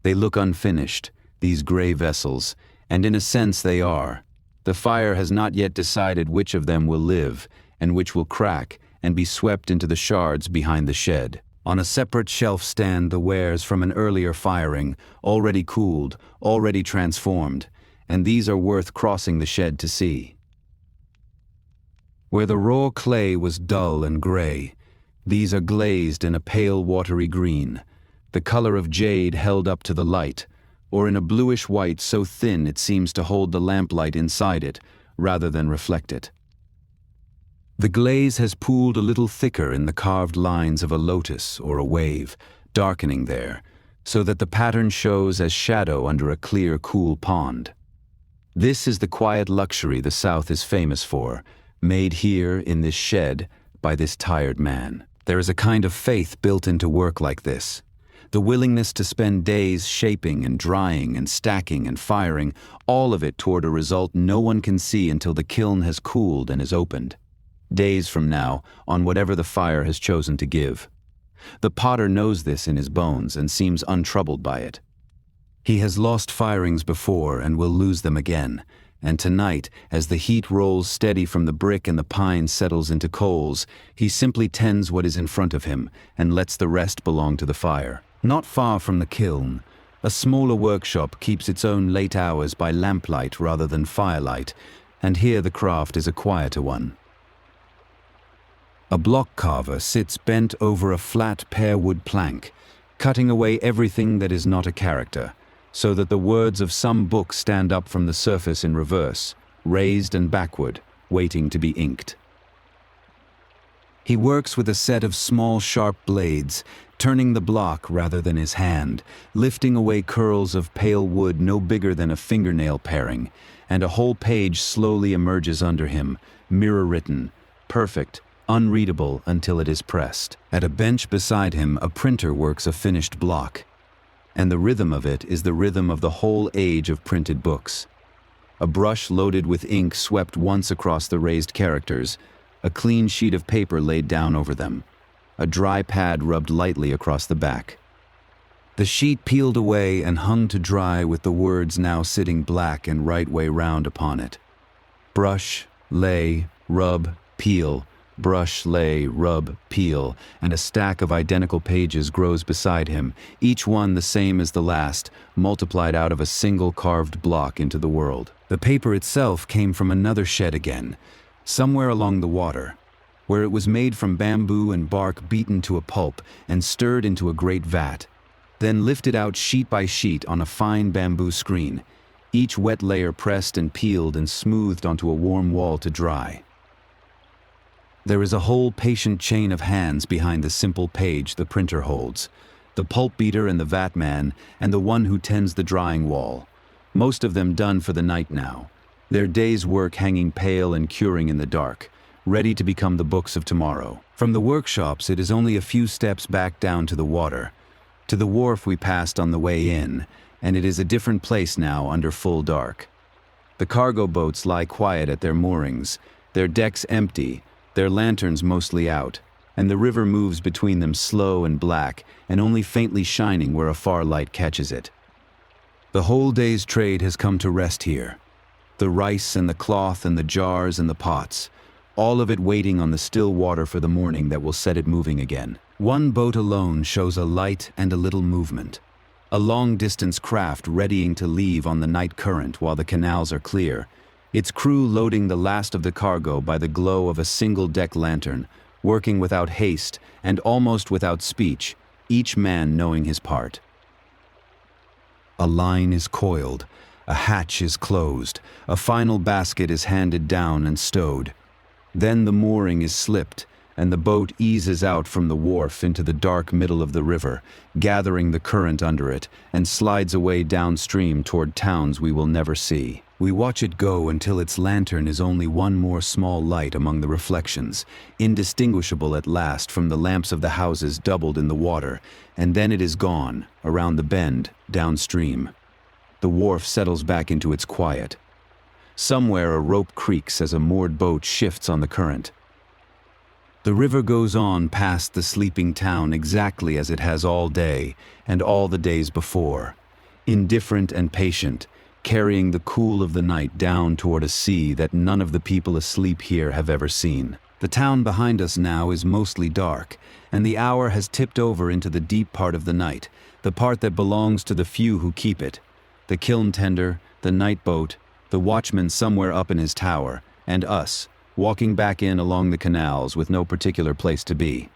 They look unfinished, these gray vessels, and in a sense they are. The fire has not yet decided which of them will live, and which will crack and be swept into the shards behind the shed. On a separate shelf stand the wares from an earlier firing, already cooled, already transformed, and these are worth crossing the shed to see. Where the raw clay was dull and gray, these are glazed in a pale watery green, the color of jade held up to the light, or in a bluish white so thin it seems to hold the lamplight inside it, rather than reflect it. The glaze has pooled a little thicker in the carved lines of a lotus or a wave, darkening there, so that the pattern shows as shadow under a clear, cool pond. This is the quiet luxury the South is famous for, made here in this shed by this tired man. There is a kind of faith built into work like this, the willingness to spend days shaping and drying and stacking and firing, all of it toward a result no one can see until the kiln has cooled and is opened. Days from now, on whatever the fire has chosen to give. The potter knows this in his bones and seems untroubled by it. He has lost firings before and will lose them again, and tonight, as the heat rolls steady from the brick and the pine settles into coals, he simply tends what is in front of him and lets the rest belong to the fire. Not far from the kiln, a smaller workshop keeps its own late hours by lamplight rather than firelight, and here the craft is a quieter one. A block carver sits bent over a flat pear wood plank, cutting away everything that is not a character, so that the words of some book stand up from the surface in reverse, raised and backward, waiting to be inked. He works with a set of small sharp blades, turning the block rather than his hand, lifting away curls of pale wood no bigger than a fingernail paring, and a whole page slowly emerges under him, mirror-written, perfect, unreadable until it is pressed. At a bench beside him, a printer works a finished block, and the rhythm of it is the rhythm of the whole age of printed books. A brush loaded with ink swept once across the raised characters, a clean sheet of paper laid down over them, a dry pad rubbed lightly across the back. The sheet peeled away and hung to dry with the words now sitting black and right way round upon it. Brush, lay, rub, peel, brush, lay, rub, peel, and a stack of identical pages grows beside him, each one the same as the last, multiplied out of a single carved block into the world. The paper itself came from another shed again, somewhere along the water. where it was made from bamboo and bark beaten to a pulp and stirred into a great vat, then lifted out sheet by sheet on a fine bamboo screen, each wet layer pressed and peeled and smoothed onto a warm wall to dry. There is a whole patient chain of hands behind the simple page the printer holds, the pulp beater and the vat man and the one who tends the drying wall, most of them done for the night now, their day's work hanging pale and curing in the dark, ready to become the books of tomorrow. From the workshops it is only a few steps back down to the water, to the wharf we passed on the way in, and it is a different place now under full dark. The cargo boats lie quiet at their moorings, their decks empty, their lanterns mostly out, and the river moves between them slow and black and only faintly shining where a far light catches it. The whole day's trade has come to rest here. The rice and the cloth and the jars and the pots, all of it waiting on the still water for the morning that will set it moving again. One boat alone shows a light and a little movement. A long-distance craft readying to leave on the night current while the canals are clear, its crew loading the last of the cargo by the glow of a single-deck lantern, working without haste and almost without speech, each man knowing his part. A line is coiled, a hatch is closed, a final basket is handed down and stowed. Then the mooring is slipped, and the boat eases out from the wharf into the dark middle of the river, gathering the current under it, and slides away downstream toward towns we will never see. We watch it go until its lantern is only one more small light among the reflections, indistinguishable at last from the lamps of the houses doubled in the water, and then it is gone, around the bend, downstream. The wharf settles back into its quiet. Somewhere a rope creaks as a moored boat shifts on the current. The river goes on past the sleeping town exactly as it has all day and all the days before, indifferent and patient, carrying the cool of the night down toward a sea that none of the people asleep here have ever seen. The town behind us now is mostly dark, and the hour has tipped over into the deep part of the night, the part that belongs to the few who keep it, the kiln tender, the night boat, the watchman somewhere up in his tower, and us, walking back in along the canals with no particular place to be.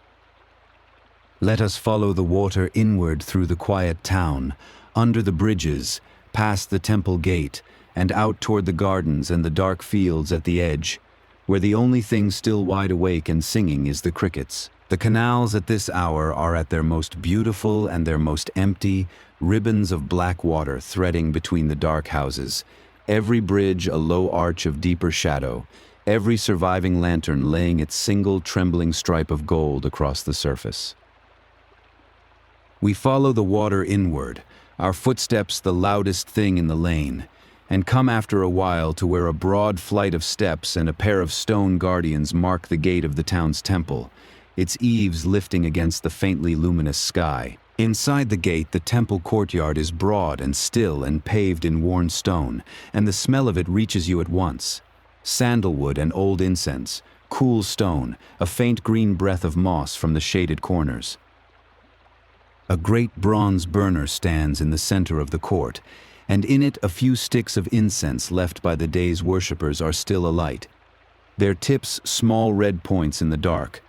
Let us follow the water inward through the quiet town, under the bridges, past the temple gate, and out toward the gardens and the dark fields at the edge, where the only thing still wide awake and singing is the crickets. The canals at this hour are at their most beautiful and their most empty, ribbons of black water threading between the dark houses, every bridge a low arch of deeper shadow, every surviving lantern laying its single trembling stripe of gold across the surface. We follow the water inward, our footsteps the loudest thing in the lane, and come after a while to where a broad flight of steps and a pair of stone guardians mark the gate of the town's temple, its eaves lifting against the faintly luminous sky. Inside the gate, the temple courtyard is broad and still and paved in worn stone, and the smell of it reaches you at once. Sandalwood and old incense, cool stone, a faint green breath of moss from the shaded corners. A great bronze burner stands in the center of the court, and in it a few sticks of incense left by the day's worshippers are still alight, their tips small red points in the dark,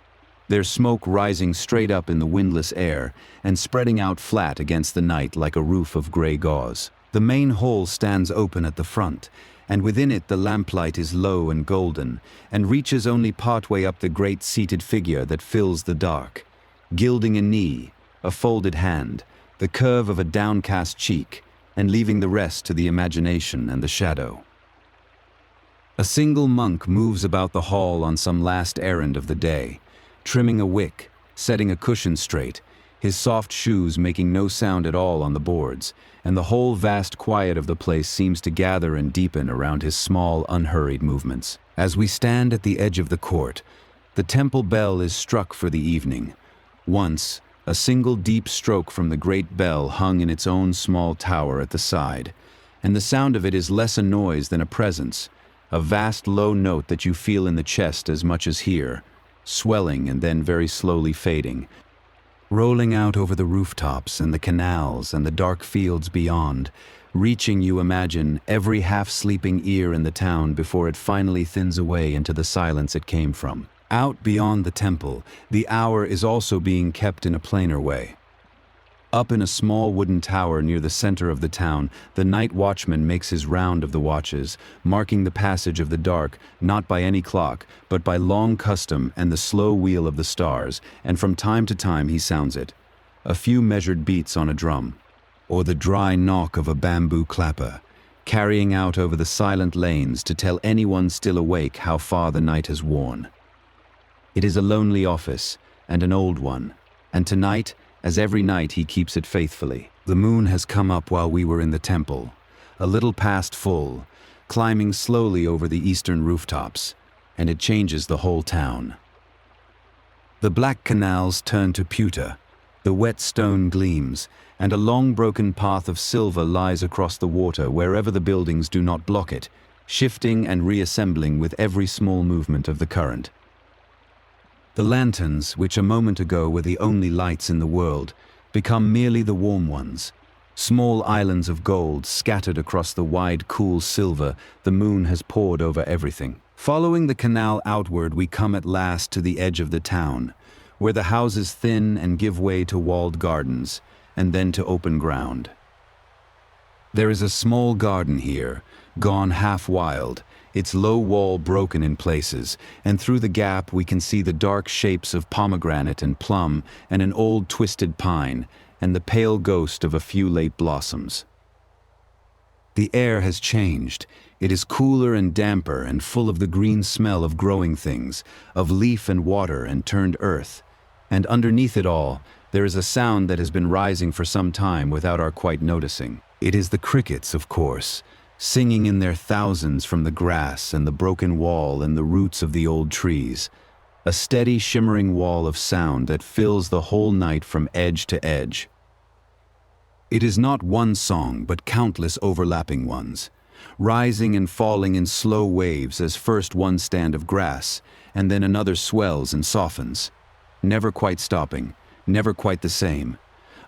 their smoke rising straight up in the windless air and spreading out flat against the night like a roof of gray gauze. The main hall stands open at the front, and within it the lamplight is low and golden, and reaches only partway up the great seated figure that fills the dark, gilding a knee, a folded hand, the curve of a downcast cheek, and leaving the rest to the imagination and the shadow. A single monk moves about the hall on some last errand of the day, trimming a wick, setting a cushion straight, his soft shoes making no sound at all on the boards, and the whole vast quiet of the place seems to gather and deepen around his small, unhurried movements. As we stand at the edge of the court, the temple bell is struck for the evening. Once, a single deep stroke from the great bell hung in its own small tower at the side, and the sound of it is less a noise than a presence, a vast low note that you feel in the chest as much as here, swelling and then very slowly fading, rolling out over the rooftops and the canals and the dark fields beyond, reaching, you imagine, every half-sleeping ear in the town before it finally thins away into the silence it came from. Out beyond the temple, the hour is also being kept in a plainer way. Up in a small wooden tower near the center of the town, the night watchman makes his round of the watches, marking the passage of the dark, not by any clock, but by long custom and the slow wheel of the stars, and from time to time he sounds it. A few measured beats on a drum, or the dry knock of a bamboo clapper, carrying out over the silent lanes to tell anyone still awake how far the night has worn. It is a lonely office, and an old one, and tonight, as every night, he keeps it faithfully. The moon has come up while we were in the temple, a little past full, climbing slowly over the eastern rooftops, and it changes the whole town. The black canals turn to pewter, the wet stone gleams, and a long broken path of silver lies across the water wherever the buildings do not block it, shifting and reassembling with every small movement of the current. The lanterns, which a moment ago were the only lights in the world, become merely the warm ones, small islands of gold scattered across the wide, cool silver the moon has poured over everything. Following the canal outward, we come at last to the edge of the town, where the houses thin and give way to walled gardens, and then to open ground. There is a small garden here, gone half wild, its low wall broken in places, and through the gap we can see the dark shapes of pomegranate and plum and an old twisted pine, and the pale ghost of a few late blossoms. The air has changed. It is cooler and damper and full of the green smell of growing things, of leaf and water and turned earth. And underneath it all, there is a sound that has been rising for some time without our quite noticing. It is the crickets, of course, singing in their thousands from the grass and the broken wall and the roots of the old trees, a steady shimmering wall of sound that fills the whole night from edge to edge. It is not one song, but countless overlapping ones, rising and falling in slow waves as first one stand of grass, and then another swells and softens, never quite stopping, never quite the same.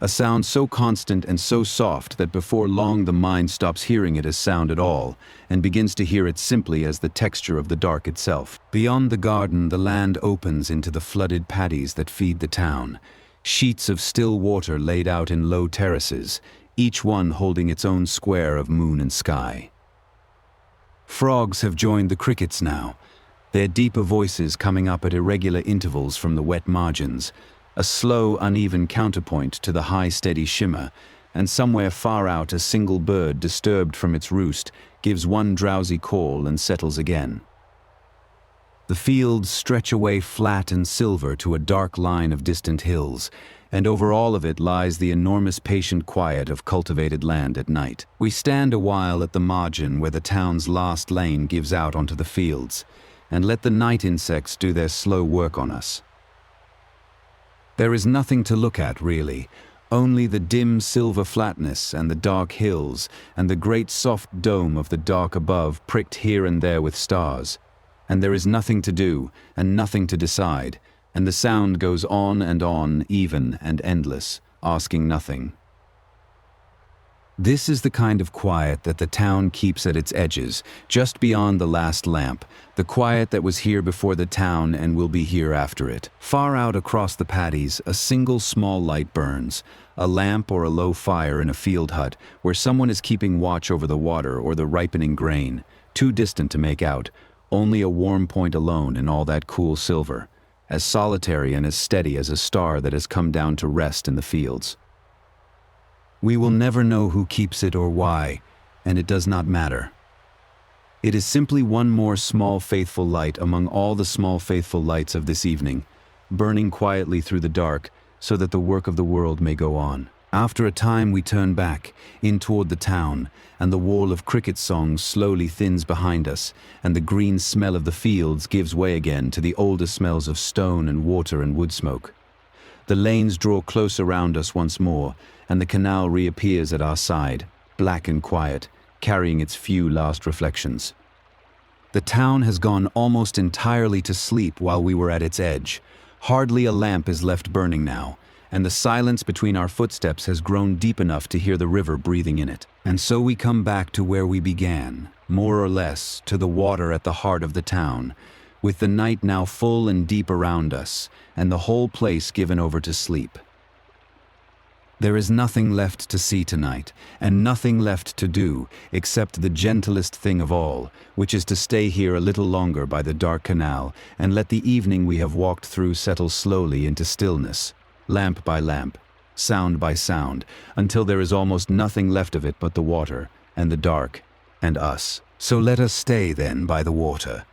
A sound so constant and so soft that before long the mind stops hearing it as sound at all, and begins to hear it simply as the texture of the dark itself. Beyond the garden, the land opens into the flooded paddies that feed the town, sheets of still water laid out in low terraces, each one holding its own square of moon and sky. Frogs have joined the crickets now, their deeper voices coming up at irregular intervals from the wet margins, a slow, uneven counterpoint to the high, steady shimmer, and somewhere far out a single bird, disturbed from its roost, gives one drowsy call and settles again. The fields stretch away flat and silver to a dark line of distant hills, and over all of it lies the enormous patient quiet of cultivated land at night. We stand a while at the margin where the town's last lane gives out onto the fields, and let the night insects do their slow work on us. There is nothing to look at, really, only the dim silver flatness and the dark hills and the great soft dome of the dark above pricked here and there with stars. And there is nothing to do and nothing to decide, and the sound goes on, even and endless, asking nothing. This is the kind of quiet that the town keeps at its edges, just beyond the last lamp, the quiet that was here before the town and will be here after it. Far out across the paddies, a single small light burns, a lamp or a low fire in a field hut, where someone is keeping watch over the water or the ripening grain, too distant to make out, only a warm point alone in all that cool silver, as solitary and as steady as a star that has come down to rest in the fields. We will never know who keeps it or why, and it does not matter. It is simply one more small faithful light among all the small faithful lights of this evening, burning quietly through the dark so that the work of the world may go on. After a time we turn back, in toward the town, and the wall of cricket songs slowly thins behind us, and the green smell of the fields gives way again to the older smells of stone and water and wood smoke. The lanes draw close around us once more, and the canal reappears at our side, black and quiet, carrying its few last reflections. The town has gone almost entirely to sleep while we were at its edge. Hardly a lamp is left burning now, and the silence between our footsteps has grown deep enough to hear the river breathing in it. And so we come back to where we began, more or less, to the water at the heart of the town, with the night now full and deep around us, and the whole place given over to sleep. There is nothing left to see tonight, and nothing left to do, except the gentlest thing of all, which is to stay here a little longer by the dark canal, and let the evening we have walked through settle slowly into stillness, lamp by lamp, sound by sound, until there is almost nothing left of it but the water, and the dark, and us. So let us stay then by the water,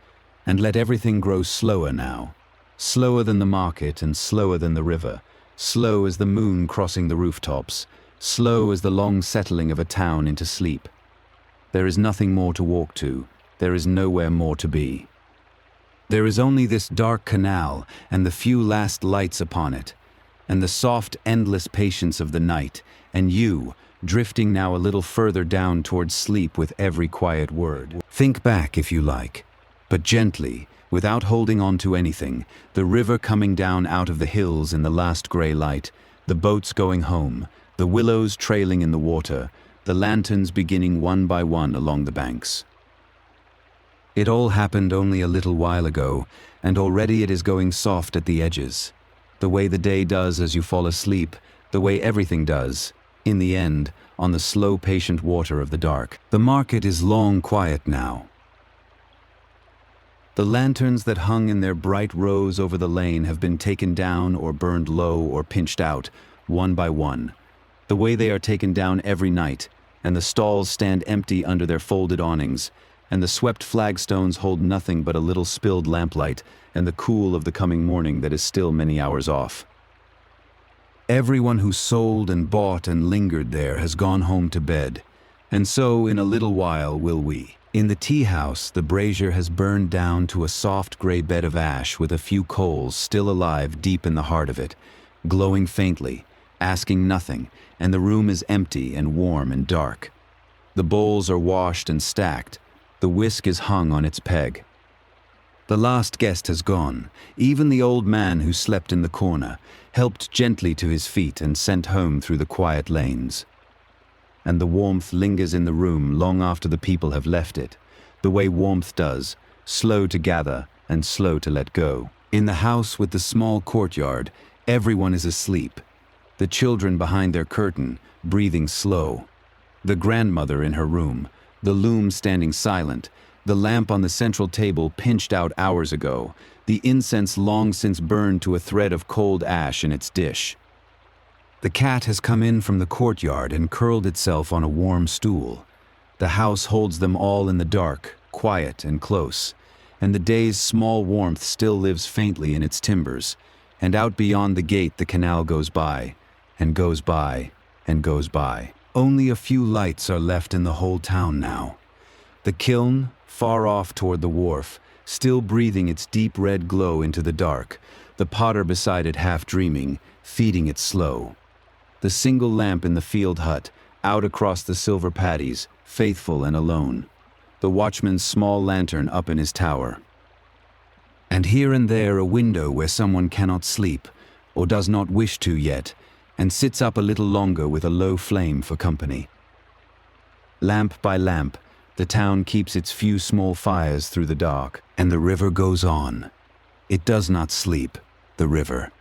and let everything grow slower now, slower than the market and slower than the river, slow as the moon crossing the rooftops, slow as the long settling of a town into sleep. There is nothing more to walk to, there is nowhere more to be. There is only this dark canal and the few last lights upon it, and the soft, endless patience of the night, and you, drifting now a little further down towards sleep with every quiet word. Think back if you like, but gently, without holding on to anything, the river coming down out of the hills in the last grey light, the boats going home, the willows trailing in the water, the lanterns beginning one by one along the banks. It all happened only a little while ago, and already it is going soft at the edges, the way the day does as you fall asleep, the way everything does, in the end, on the slow, patient water of the dark. The market is long quiet now. The lanterns that hung in their bright rows over the lane have been taken down or burned low or pinched out, one by one, the way they are taken down every night, and the stalls stand empty under their folded awnings, and the swept flagstones hold nothing but a little spilled lamplight and the cool of the coming morning that is still many hours off. Everyone who sold and bought and lingered there has gone home to bed, and so in a little while will we. In the tea-house, the brazier has burned down to a soft grey bed of ash with a few coals still alive deep in the heart of it, glowing faintly, asking nothing, and the room is empty and warm and dark. The bowls are washed and stacked, the whisk is hung on its peg. The last guest has gone, even the old man who slept in the corner, helped gently to his feet and sent home through the quiet lanes. And the warmth lingers in the room long after the people have left it, the way warmth does, slow to gather and slow to let go. In the house with the small courtyard, everyone is asleep, the children behind their curtain, breathing slow, the grandmother in her room, the loom standing silent, the lamp on the central table pinched out hours ago, the incense long since burned to a thread of cold ash in its dish. The cat has come in from the courtyard and curled itself on a warm stool. The house holds them all in the dark, quiet and close, and the day's small warmth still lives faintly in its timbers, and out beyond the gate the canal goes by, and goes by, and goes by. Only a few lights are left in the whole town now. The kiln, far off toward the wharf, still breathing its deep red glow into the dark, the potter beside it half dreaming, feeding it slow. The single lamp in the field hut, out across the silver paddies, faithful and alone. The watchman's small lantern up in his tower. And here and there a window where someone cannot sleep, or does not wish to yet, and sits up a little longer with a low flame for company. Lamp by lamp, the town keeps its few small fires through the dark, and the river goes on. It does not sleep, the river.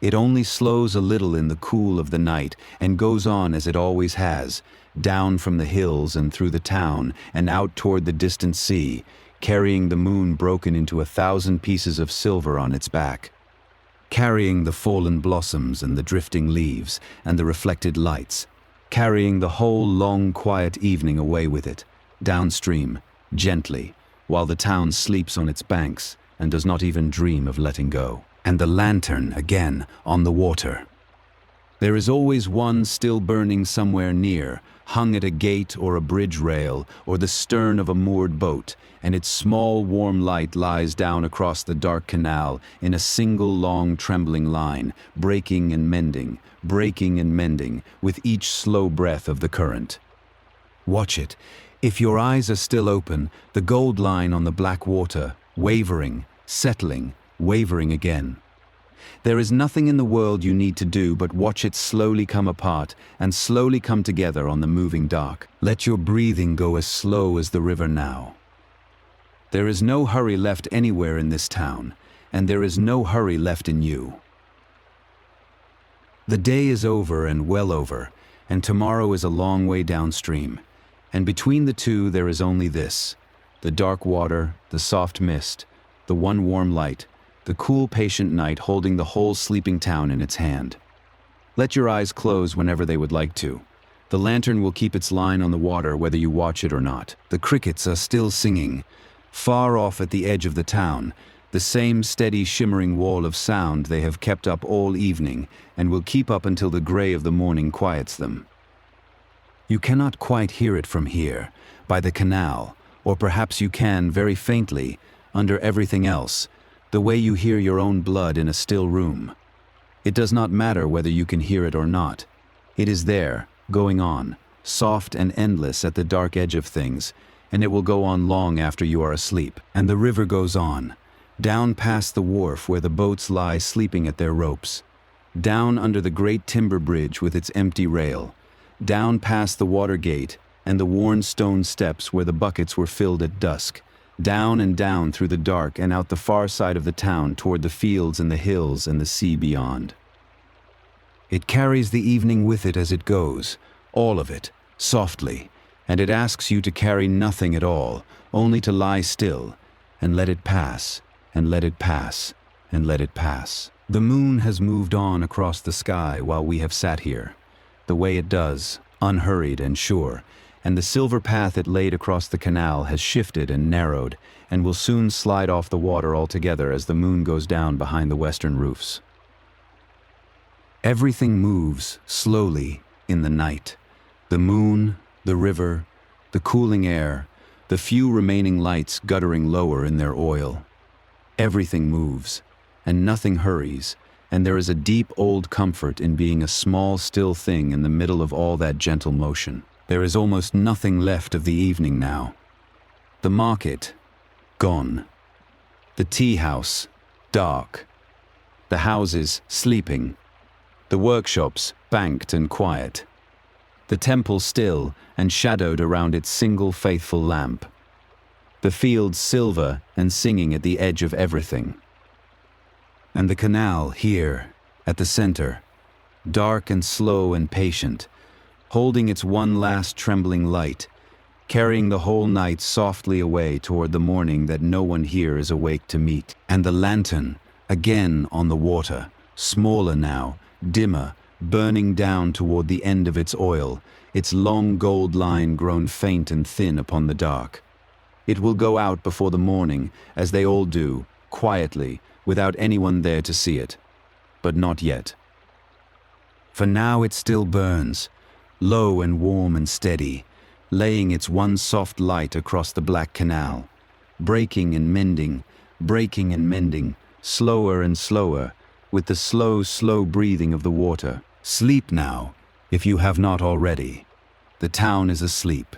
It only slows a little in the cool of the night and goes on as it always has, down from the hills and through the town and out toward the distant sea, carrying the moon broken into 1,000 pieces of silver on its back, carrying the fallen blossoms and the drifting leaves and the reflected lights, carrying the whole long quiet evening away with it, downstream, gently, while the town sleeps on its banks and does not even dream of letting go. And the lantern, again, on the water. There is always one still burning somewhere near, hung at a gate or a bridge rail or the stern of a moored boat, and its small warm light lies down across the dark canal in a single long trembling line, breaking and mending, with each slow breath of the current. Watch it. If your eyes are still open, the gold line on the black water, wavering, settling, wavering again. There is nothing in the world you need to do but watch it slowly come apart and slowly come together on the moving dark. Let your breathing go as slow as the river now. There is no hurry left anywhere in this town, and there is no hurry left in you. The day is over and well over, and tomorrow is a long way downstream, and between the two there is only this: the dark water, the soft mist, the one warm light, the cool patient night holding the whole sleeping town in its hand. Let your eyes close whenever they would like to. The lantern will keep its line on the water whether you watch it or not. The crickets are still singing. Far off at the edge of the town, the same steady shimmering wall of sound they have kept up all evening and will keep up until the gray of the morning quiets them. You cannot quite hear it from here, by the canal, or perhaps you can very faintly, under everything else, the way you hear your own blood in a still room. It does not matter whether you can hear it or not. It is there, going on, soft and endless at the dark edge of things, and it will go on long after you are asleep. And the river goes on, down past the wharf where the boats lie sleeping at their ropes, down under the great timber bridge with its empty rail, down past the water gate and the worn stone steps where the buckets were filled at dusk, down and down through the dark and out the far side of the town toward the fields and the hills and the sea beyond. It carries the evening with it as it goes, all of it, softly, and it asks you to carry nothing at all, only to lie still, and let it pass, and let it pass, and let it pass. The moon has moved on across the sky while we have sat here, the way it does, unhurried and sure, and the silver path it laid across the canal has shifted and narrowed, and will soon slide off the water altogether as the moon goes down behind the western roofs. Everything moves, slowly, in the night. The moon, the river, the cooling air, the few remaining lights guttering lower in their oil. Everything moves, and nothing hurries, and there is a deep old comfort in being a small, still thing in the middle of all that gentle motion. There is almost nothing left of the evening now. The market, gone. The tea house, dark. The houses, sleeping. The workshops, banked and quiet. The temple still and shadowed around its single faithful lamp. The fields silver and singing at the edge of everything. And the canal here, at the center, dark and slow and patient, holding its one last trembling light, carrying the whole night softly away toward the morning that no one here is awake to meet. And the lantern, again on the water, smaller now, dimmer, burning down toward the end of its oil, its long gold line grown faint and thin upon the dark. It will go out before the morning, as they all do, quietly, without anyone there to see it. But not yet. For now it still burns, low and warm and steady, laying its one soft light across the black canal, breaking and mending, slower and slower, with the slow, slow breathing of the water. Sleep now, if you have not already. The town is asleep.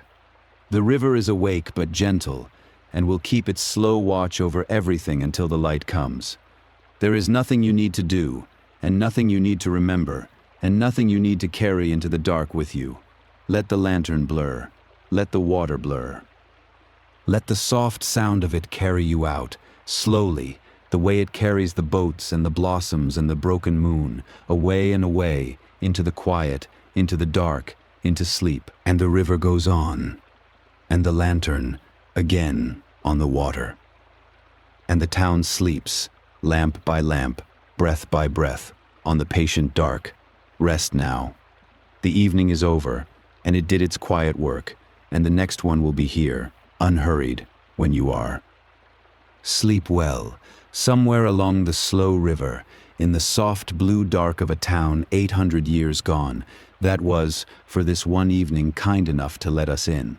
The river is awake but gentle, and will keep its slow watch over everything until the light comes. There is nothing you need to do, and nothing you need to remember, and nothing you need to carry into the dark with you. Let the lantern blur. Let the water blur. Let the soft sound of it carry you out, slowly, the way it carries the boats and the blossoms and the broken moon, away and away, into the quiet, into the dark, into sleep. And the river goes on, and the lantern, again, on the water. And the town sleeps, lamp by lamp, breath by breath, on the patient dark. Rest now. The evening is over, and it did its quiet work, and the next one will be here, unhurried, when you are. Sleep well, somewhere along the slow river, in the soft blue dark of a town 800 years gone, that was, for this one evening, kind enough to let us in.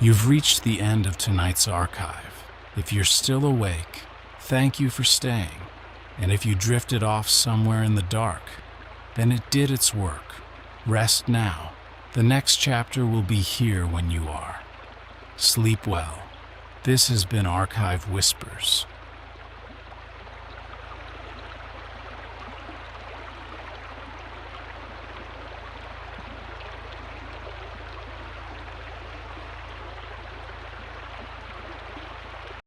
You've reached the end of tonight's archive. If you're still awake, thank you for staying. And if you drifted off somewhere in the dark, then it did its work. Rest now. The next chapter will be here when you are. Sleep well. This has been Archive Whispers.